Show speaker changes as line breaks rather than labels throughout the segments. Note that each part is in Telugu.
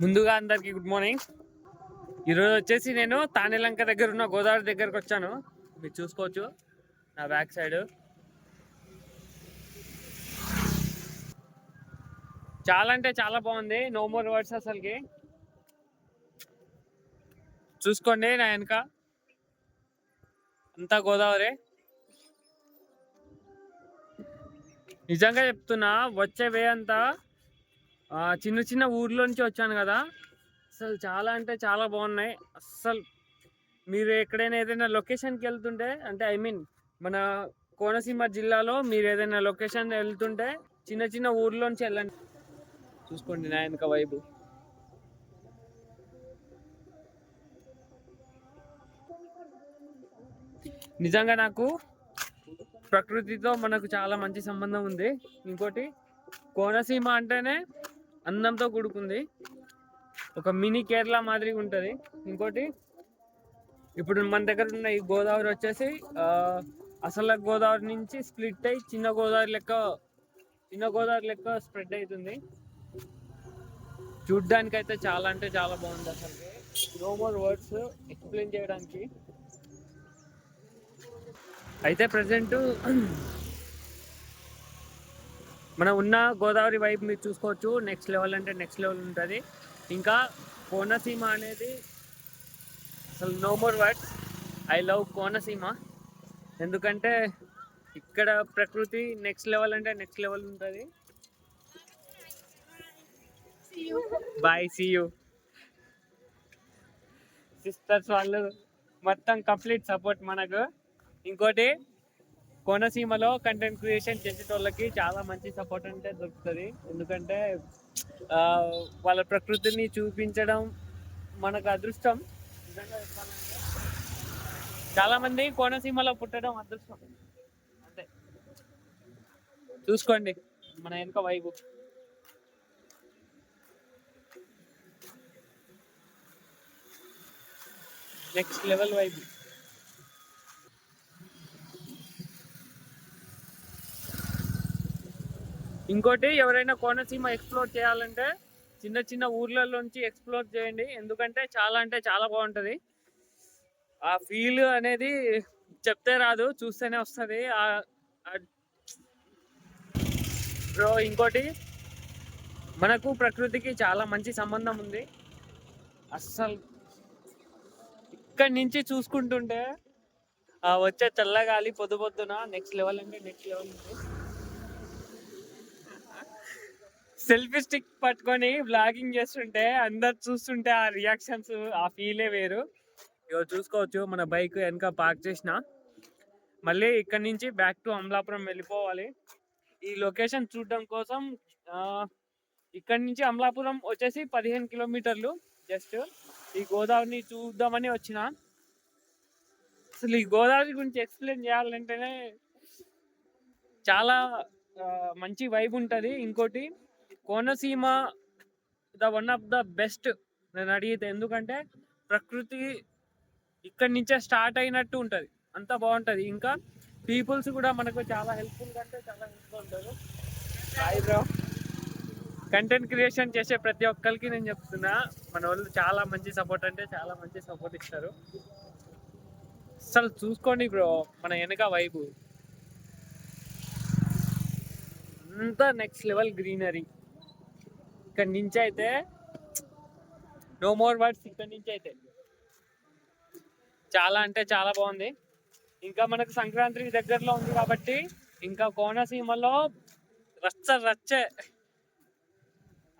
ముందుగా అందరికి గుడ్ మార్నింగ్. ఈరోజు వచ్చేసి నేను తానేలంక దగ్గర ఉన్న గోదావరి దగ్గరకు వచ్చాను. మీరు చూసుకోవచ్చు నా బ్యాక్ సైడ్. చాలా అంటే చాలా బాగుంది. No more words. అసలుకి చూసుకోండి నా వెనక అంతా గోదావరి. నిజంగా చెప్తున్నా, వచ్చే వే అంతా చిన్న చిన్న ఊర్లో నుంచి వచ్చాను కదా, అసలు చాలా అంటే చాలా బాగున్నాయి. అస్సలు మీరు ఎక్కడైనా ఏదైనా లొకేషన్కి వెళ్తుంటే, అంటే ఐ మీన్ మన కోనసీమ జిల్లాలో మీరు ఏదైనా లొకేషన్ వెళ్తుంటే చిన్న చిన్న ఊర్లోంచి వెళ్ళండి. చూసుకోండి నా వెనక వైపు. నిజంగా నాకు ప్రకృతితో మనకు చాలా మంచి సంబంధం ఉంది. ఇంకోటి, కోనసీమ అంటేనే అందంతో కూడుకుంది. ఒక మినీ కేరళ మాదిరిగా ఉంటుంది. ఇంకోటి, ఇప్పుడు మన దగ్గర ఉన్న ఈ గోదావరి వచ్చేసి అసలు గోదావరి నుంచి స్ప్లిట్ అయ్యి చిన్న గోదావరి లెక్క స్ప్రెడ్ అవుతుంది. చూడ్డానికి అయితే చాలా అంటే చాలా బాగుంది. అసలు నో మోర్ వర్డ్స్ ఎక్స్ప్లెయిన్ చేయడానికి. అయితే ప్రజెంట్ మనం ఉన్న గోదావరి వైపు మీరు చూసుకోవచ్చు. నెక్స్ట్ లెవెల్ అంటే నెక్స్ట్ లెవెల్ ఉంటుంది. ఇంకా కోనసీమ అనేది అసలు no more words. I love Konaseema. ఎందుకంటే ఇక్కడ ప్రకృతి నెక్స్ట్ లెవెల్ అంటే నెక్స్ట్ లెవెల్ ఉంటుంది. Bye, see you. సిస్టర్స్ వాళ్ళు మొత్తం కంప్లీట్ సపోర్ట్ మనకు. ఇంకోటి, కోనసీమలో కంటెంట్ క్రియేషన్ చేసేటోళ్ళకి చాలా మంచి సపోర్ట్ అంటే దొరుకుతుంది. ఎందుకంటే వాళ్ళ ప్రకృతిని చూపించడం మనకు అదృష్టం. నిజంగా చెప్పాలంటే చాలా మంది కోనసీమలో పుట్టడం అదృష్టం. అంతే. చూసుకోండి మన వెనుక వైపు. నెక్స్ట్ లెవెల్ వైపు. ఇంకోటి, ఎవరైనా కోనసీమ ఎక్స్ప్లోర్ చేయాలంటే చిన్న చిన్న ఊర్లలోంచి ఎక్స్ప్లోర్ చేయండి. ఎందుకంటే చాలా అంటే చాలా బాగుంటుంది. ఆ ఫీల్ అనేది చెప్తే రాదు, చూస్తేనే వస్తుంది బ్రో. ఇంకోటి, మనకు ప్రకృతికి చాలా మంచి సంబంధం ఉంది. అస్సలు ఇక్కడి నుంచి చూసుకుంటుంటే వచ్చే చల్లగాలి పొద్దున నెక్స్ట్ లెవెల్ అంటే నెక్స్ట్ లెవెల్ ఉంది. సెల్ఫీ స్టిక్ పట్టుకొని బ్లాగింగ్ చేస్తుంటే అందరు చూస్తుంటే ఆ రియాక్షన్స్, ఆ ఫీలే వేరు. ఇగో చూసుకోవచ్చు మన బైక్ వెనక పార్క్ చేసిన. మళ్ళీ ఇక్కడ నుంచి బ్యాక్ టు అమలాపురం వెళ్ళిపోవాలి. ఈ లొకేషన్ చూడడం కోసం ఇక్కడ నుంచి అమలాపురం వచ్చేసి 15 కిలోమీటర్లు. జస్ట్ ఈ గోదావరిని చూద్దామని వచ్చిన. అసలు ఈ గోదావరి గురించి ఎక్స్ప్లెయిన్ చేయాలంటేనే చాలా మంచి వైబ్ ఉంటుంది. ఇంకోటి, Konaseema one of the best నేను అడిగితే. ఎందుకంటే ప్రకృతి ఇక్కడి నుంచే స్టార్ట్ అయినట్టు ఉంటుంది. అంత బాగుంటుంది. ఇంకా పీపుల్స్ కూడా మనకు చాలా హెల్ప్ఫుల్గా అంటే చాలా హెల్ప్గా ఉంటారు. Hi bro. కంటెంట్ క్రియేషన్ చేసే ప్రతి ఒక్కరికి నేను చెప్తున్నా, మన వాళ్ళు చాలా మంచి సపోర్ట్ అంటే చాలా మంచి సపోర్ట్ ఇస్తారు. అసలు చూసుకోండి బ్రో మన వెనక వైపు అంతా నెక్స్ట్ లెవెల్ గ్రీనరీ. ఇక్కడ నుంచి అయితే నో మోర్ వర్డ్స్. ఇక్కడ నుంచి అయితే చాలా అంటే చాలా బాగుంది. ఇంకా మనకు సంక్రాంతి దగ్గరలో ఉంది కాబట్టి ఇంకా కోనసీమలో రచ్చే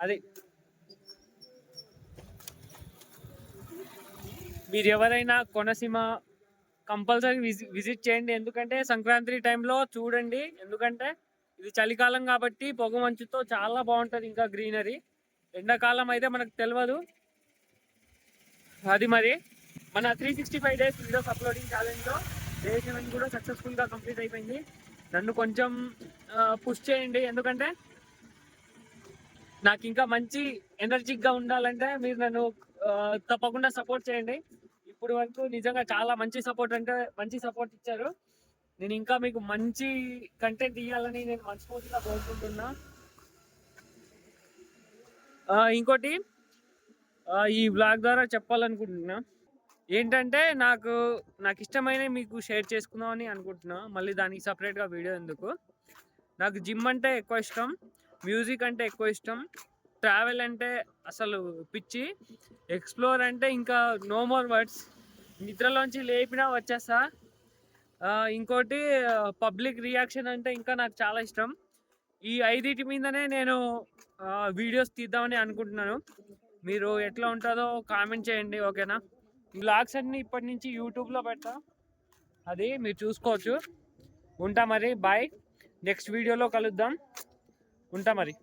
అది. మీరు ఎవరైనా కోనసీమ కంపల్సరీ విజిట్ చేయండి. ఎందుకంటే సంక్రాంతి టైంలో చూడండి. ఎందుకంటే ఇది చలికాలం కాబట్టి పొగ మంచుతో చాలా బాగుంటుంది. ఇంకా గ్రీనరీ. ఎండాకాలం అయితే మనకు తెలియదు అది. మరి మన 365 days వీడియోస్ అప్లోడింగ్ ఛాలెంజ్లో డే 7 కూడా సక్సెస్ఫుల్గా కంప్లీట్ అయిపోయింది. నన్ను కొంచెం పుష్ చేయండి. ఎందుకంటే నాకు ఇంకా మంచి ఎనర్జిక్గా ఉండాలంటే మీరు నన్ను తప్పకుండా సపోర్ట్ చేయండి. ఇప్పుడు వరకు నిజంగా చాలా మంచి సపోర్ట్ అంటే మంచి సపోర్ట్ ఇచ్చారు. నేను ఇంకా మీకు మంచి కంటెంట్ ఇవ్వాలని నేను మనస్ఫూర్తిగా కోరుకుంటున్నా. ఇంకోటి, ఈ వ్లాగ్ ద్వారా చెప్పాలనుకుంటున్నా ఏంటంటే నాకు ఇష్టమైనవి మీకు షేర్ చేసుకుందామని అనుకుంటున్నా. మళ్ళీ దానికి సపరేట్గా వీడియో ఎందుకు. నాకు జిమ్ అంటే ఎక్కువ ఇష్టం, మ్యూజిక్ అంటే ఎక్కువ ఇష్టం, ట్రావెల్ అంటే అసలు పిచ్చి, ఎక్స్ప్లోర్ అంటే ఇంకా నో మోర్ వర్డ్స్. నిద్రలోంచి లేపినా వచ్చేస్తా. ఇంకోటి పబ్లిక్ రియాక్షన్ అంటే ఇంకా నాకు చాలా ఇష్టం. ఈ 5 మీదనే నేను వీడియోస్ తీద్దామని అనుకుంటున్నాను. మీరు ఎట్లా ఉంటుందో కామెంట్ చేయండి, ఓకేనా? ఈ వ్లాగ్స్ అన్నీ ఇప్పటి నుంచి యూట్యూబ్లో పెడతా, అది మీరు చూసుకోవచ్చు. ఉంటా మరి, బాయ్. నెక్స్ట్ వీడియోలో కలుద్దాం. ఉంటా మరి.